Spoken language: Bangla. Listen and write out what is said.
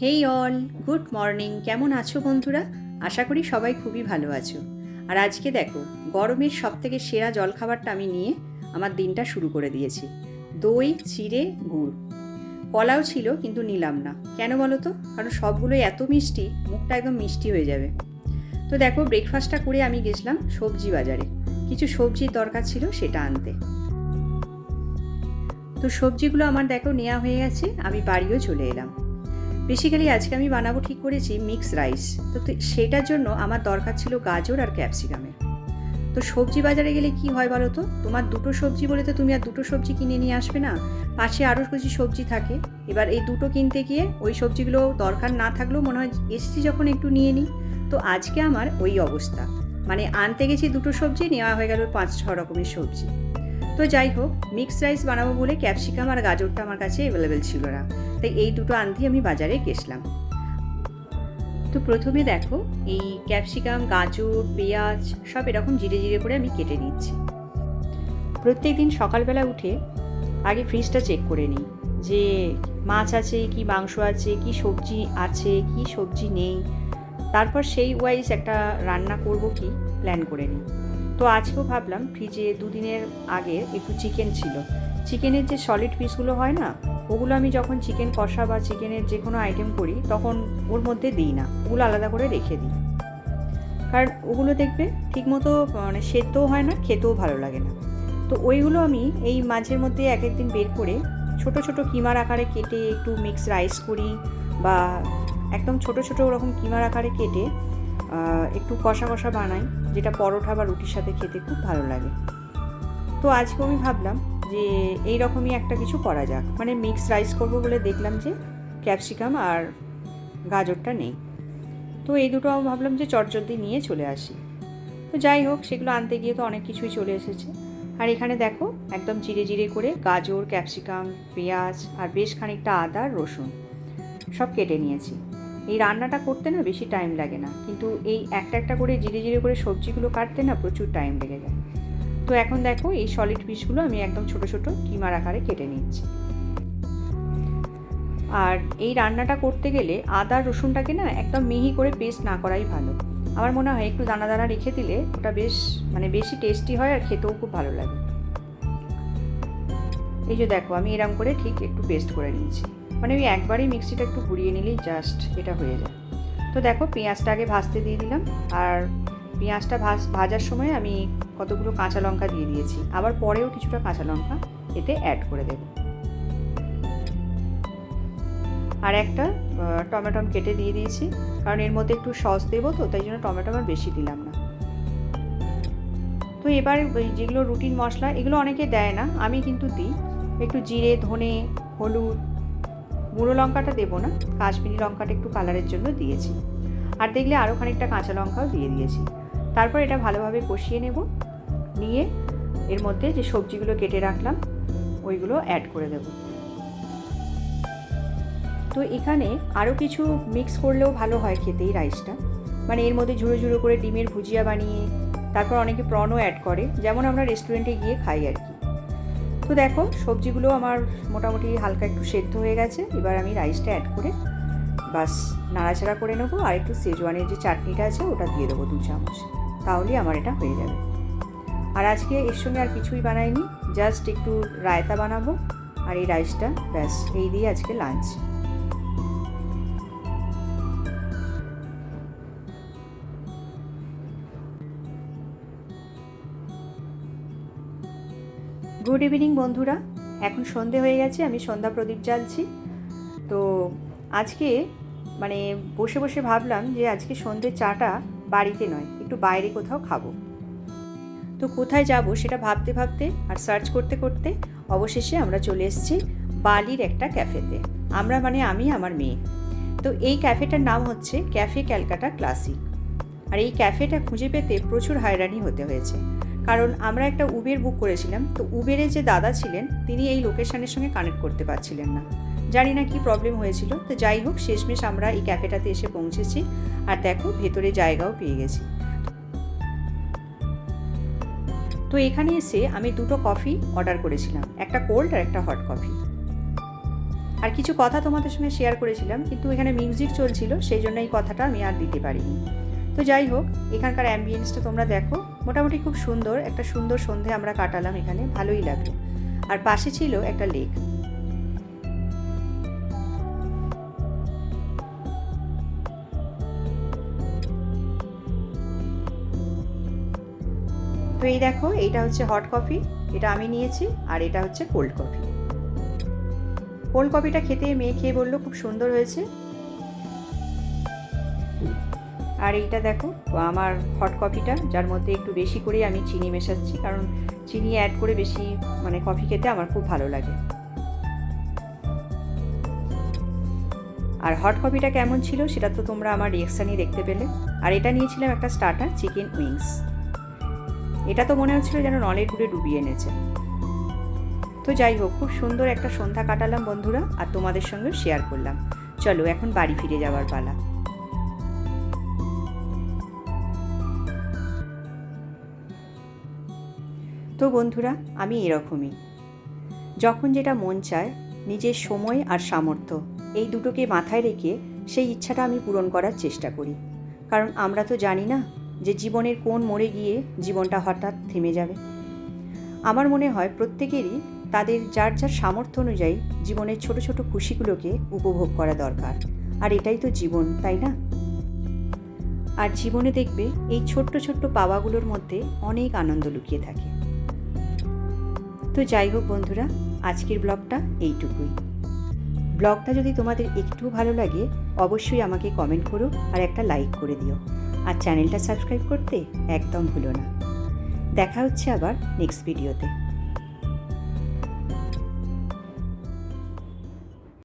হেই অল, গুড মর্নিং। কেমন আছো বন্ধুরা? আশা করি সবাই খুবই ভালো আছো। আর আজকে দেখো, গরমের সবথেকে সেরা জলখাবারটা আমি নিয়ে আমার দিনটা শুরু করে দিয়েছি। দই, চিড়ে, গুড়। কলাও ছিল কিন্তু নিলাম না। কেন বলো তো? কারণ সবগুলোই এত মিষ্টি, মুখটা একদম মিষ্টি হয়ে যাবে। তো দেখো, ব্রেকফাস্টটা করে আমি গেছিলাম সবজি বাজারে। কিছু সবজির দরকার ছিল সেটা আনতে। তো সবজিগুলো আমার দেখো নেওয়া হয়ে গেছে, আমি বাড়িও চলে এলাম। বেসিক্যালি আজকে আমি বানাবো ঠিক করেছি মিক্স রাইস। তো সেটার জন্য আমার দরকার ছিল গাজর আর ক্যাপসিকামের। তো সবজি বাজারে গেলে কি হয় বলো তো, তোমার দুটো সবজি বলে তো তুমি আর দুটো সবজি কিনে নিয়ে আসবে না, পাশে আরও কিছু সবজি থাকে। এবার এই দুটো কিনতে গিয়ে ওই সবজিগুলো দরকার না থাকলেও মনে হয় এসছি যখন একটু নিয়ে নিই। তো আজকে আমার ওই অবস্থা, মানে আনতে গেছি দুটো সবজি, নেওয়া হয়ে গেল 5-6 রকমের সবজি। তো যাই হোক, মিক্সড রাইস বানাবো বলে ক্যাপসিকাম আর গাজরটা আমার কাছে অ্যাভেলেবেল ছিল না, তাই এই দুটো আনতেই আমি বাজারে গেছিলাম। তো প্রথমে দেখো, এই ক্যাপসিকাম, গাজর, পেঁয়াজ সব এরকম জিরে জিরে করে আমি কেটে নিচ্ছি। প্রত্যেক দিন সকালবেলা উঠে আগে ফ্রিজটা চেক করে নিই যে মাছ আছে কি, মাংস আছে কি, সবজি আছে কি, সবজি নেই। তারপর সেই ওয়াইজ একটা রান্না করব কি প্ল্যান করে নিই। তো আজকেও ভাবলাম, ফ্রিজে দুদিনের আগে একটু চিকেন ছিল। চিকেনের যে সলিড পিসগুলো হয় না, ওগুলো আমি যখন চিকেন কষা বা চিকেনের যে কোনো আইটেম করি তখন ওর মধ্যে দিই না, ওগুলো আলাদা করে রেখে দিই। কারণ ওগুলো দেখবে ঠিকমতো মানে সেদ্ধও হয় না, খেতেও ভালো লাগে না। তো ওইগুলো আমি এই মাঝের মধ্যে এক একদিন বের করে ছোট ছোট কিমার আকারে কেটে একটু মিক্স রাইস করি, বা একদম ছোট ছোট ওরকম কিমার আকারে কেটে একটু কষা কষা বানাই, যেটা পরোটা বা রুটির সাথে খেতে খুব ভালো লাগে। তো আজকে আমি ভাবলাম যে এই রকমই একটা কিছু করা যাক, মানে মিক্স রাইস করবো বলে দেখলাম যে ক্যাপসিকাম আর গাজরটা নেই। তো এই দুটো আমি ভাবলাম যে চটজলদি নিয়ে চলে আসি। তো যাই হোক, সেগুলো আনতে গিয়ে তো অনেক কিছুই চলে এসেছে। আর এখানে দেখো, একদম জিরে জিরে করে গাজর, ক্যাপসিকাম, পেঁয়াজ আর বেশ খানিকটা আদা, রসুন সব কেটে নিয়েছি। এই রান্নাটা করতে না বেশি টাইম লাগে না, কিন্তু এই একটা একটা করে জিরে জিরে করে সবজিগুলো কাটতে না প্রচুর টাইম লেগে যায়। তো এখন দেখো, এই সলিড পিসগুলো আমি একদম ছোট ছোট কিমার আকারে কেটে নিচ্ছি। আর এই রান্নাটা করতে গেলে আদা রসুনটাকে না একদম মিহি করে পেস্ট না করাই ভালো। আমার মনে হয় একটু দানা দানা রেখে দিলে ওটা বেশ মানে বেশি টেস্টি হয় আর খেতেও খুব ভালো লাগে। এই যে দেখো, আমি এরম করে ঠিক একটু পেস্ট করে নিয়েছি, মানে আমি একবারই মিক্সিটা একটু ঘুরিয়ে নিলেই জাস্ট এটা হয়ে যায়। তো দেখো, পেঁয়াজটা আগে ভাজতে দিয়ে দিলাম, আর পেঁয়াজটা ভাজার সময় আমি কতগুলো কাঁচা লঙ্কা দিয়ে দিয়েছি, আবার পরেও কিছুটা কাঁচা লঙ্কা এতে অ্যাড করে দেব। আর একটা টমেটো কেটে দিয়ে দিয়েছি, কারণ এর মধ্যে একটু সস দেবো, তো তাই জন্য টমেটো আর বেশি দিলাম না। তো এবার যেগুলো রুটিন মশলা, এগুলো অনেকে দেয় না, আমি কিন্তু দিই। একটু জিরে, ধনে, হলুদ, গুঁড়ো লঙ্কাটা দেবো না, কাশ্মীরি লঙ্কাটা একটু কালারের জন্য দিয়েছি। আর দেখলে আরও খানিকটা কাঁচা লঙ্কাও দিয়ে দিয়েছি। তারপর এটা ভালোভাবে কষিয়ে নেব, নিয়ে এর মধ্যে যে সবজিগুলো কেটে রাখলাম ওইগুলো অ্যাড করে দেব। তো এখানে আরও কিছু মিক্স করলেও ভালো হয় খেতে এই রাইসটা, মানে এর মধ্যে ঝুড়ো ঝুড়ো করে ডিমের ভুজিয়া বানিয়ে, তারপর অনেকে প্রনও অ্যাড করে, যেমন আমরা রেস্টুরেন্টে গিয়ে খাই আর কি। তো দেখো, সবজিগুলো আমার মোটামুটি হালকা একটু সেদ্ধ হয়ে গেছে। এবার আমি রাইসটা অ্যাড করে বাস নাড়াচাড়া করে নেবো, আর একটু সেজওয়ানের যে চাটনিটা আছে ওটা দিয়ে দেবো 2 চামচ, তাহলেই আমার এটা হয়ে যাবে। আর আজকে এর সঙ্গে আর কিছুই বানাইনি, জাস্ট একটু রায়তা বানাবো আর এই রাইসটা, ব্যাস এই দিয়ে আজকে লাঞ্চ। গুড ইভিনিং বন্ধুরা, এখন সন্ধে হয়ে গেছে, আমি সন্ধ্যা প্রদীপ জ্বালছি। তো আজকে মানে বসে বসে ভাবলাম যে আজকে সন্ধ্যের চাটা বাড়িতে নয়, একটু বাইরে কোথাও খাবো। তো কোথায় যাব সেটা ভাবতে ভাবতে আর সার্চ করতে করতে অবশেষে আমরা চলে এসেছি বালির একটা ক্যাফেতে। আমরা মানে আমি, আমার মেয়ে। তো এই ক্যাফেটার নাম হচ্ছে ক্যাফে ক্যালকাটা ক্লাসিক। আর এই ক্যাফেটা খুঁজে পেতে প্রচুর হয়রানি হতে হয়েছে, কারণ আমরা একটা উবের বুক করেছিলাম। তো উবেরে যে দাদা ছিলেন তিনি এই লোকেশনের সঙ্গে কানেক্ট করতে পারছিলেন না, জানি না কি প্রবলেম হয়েছিল। তো যাই হোক, শেষমেশ আমরা এই ক্যাফেটাতে এসে পৌঁছেছি, আর দেখো ভেতরে জায়গাও পেয়ে গেছি। তো এখানে এসে আমি 2টো কফি অর্ডার করেছিলাম, একটা কোল্ড আর একটা হট কফি। আর কিছু কথা তোমাদের সঙ্গে শেয়ার করেছিলাম, কিন্তু এখানে মিউজিক চলছিল, সেই জন্য এই কথাটা আমি আর দিতে পারিনি। তো যাই হোক, এখানকার অ্যাম্বিয়েন্সটা তোমরা দেখো, মোটামুটি খুব সুন্দর, একটা সুন্দর সন্ধে আমরা কাটালাম এখানে, ভালোই লাগলো। আর পাশে ছিল একটা লেক। তো এই দেখো, এইটা হচ্ছে হট কফি, এটা আমি নিয়েছি, আর এটা হচ্ছে কোল্ড কফি। কোল্ড কফিটা খেতে মেয়ে খেয়ে বললো খুব সুন্দর হয়েছে। আর এইটা দেখো আমার হট কফিটা, যার মধ্যে একটু বেশি করে আমি চিনি মেশাচ্ছি, কারণ চিনি অ্যাড করে বেশি কফি খেতে আমার খুব ভালো লাগে। আর হট কফিটা কেমন ছিল সেটা তো তোমরা আমার রিঅ্যাকশানই দেখতে পেলে। আর এটা নিয়েছিলাম একটা স্টার্টার, চিকেন উইংস। এটা তো মনে হচ্ছিল যেন নলের গুড়ে ডুবিয়ে এনেছে। তো যাই হোক, খুব সুন্দর একটা সন্ধ্যা কাটালাম বন্ধুরা, আর তোমাদের সঙ্গে শেয়ার করলাম। চলো এখন বাড়ি ফিরে যাওয়ার পালা। তো বন্ধুরা, আমি এরকমই, যখন যেটা মন চায়, নিজের সময় আর সামর্থ্য এই দুটোকে মাথায় রেখে সেই ইচ্ছাটা আমি পূরণ করার চেষ্টা করি। কারণ আমরা তো জানি না যে জীবনের কোন মোড়ে গিয়ে জীবনটা হঠাৎ থেমে যাবে। আমার মনে হয় প্রত্যেকেরই তাদের যার যার সামর্থ্য অনুযায়ী জীবনের ছোট ছোট খুশিগুলোকে উপভোগ করা দরকার। আর এটাই তো জীবন, তাই না? আর জীবনে দেখবে এই ছোট্ট ছোট্ট পাওয়াগুলোর মধ্যে অনেক আনন্দ লুকিয়ে থাকে। তো যাই হোক বন্ধুরা, আজকের ব্লগটা এইটুকুই। ব্লগটা যদি তোমাদের একটু ভালো লাগে, অবশ্যই আমাকে কমেন্ট করো আর একটা লাইক করে দিও। আর চ্যানেলটা সাবস্ক্রাইব করতে একদম ভুলো না। দেখা হচ্ছে আবার নেক্সট ভিডিওতে।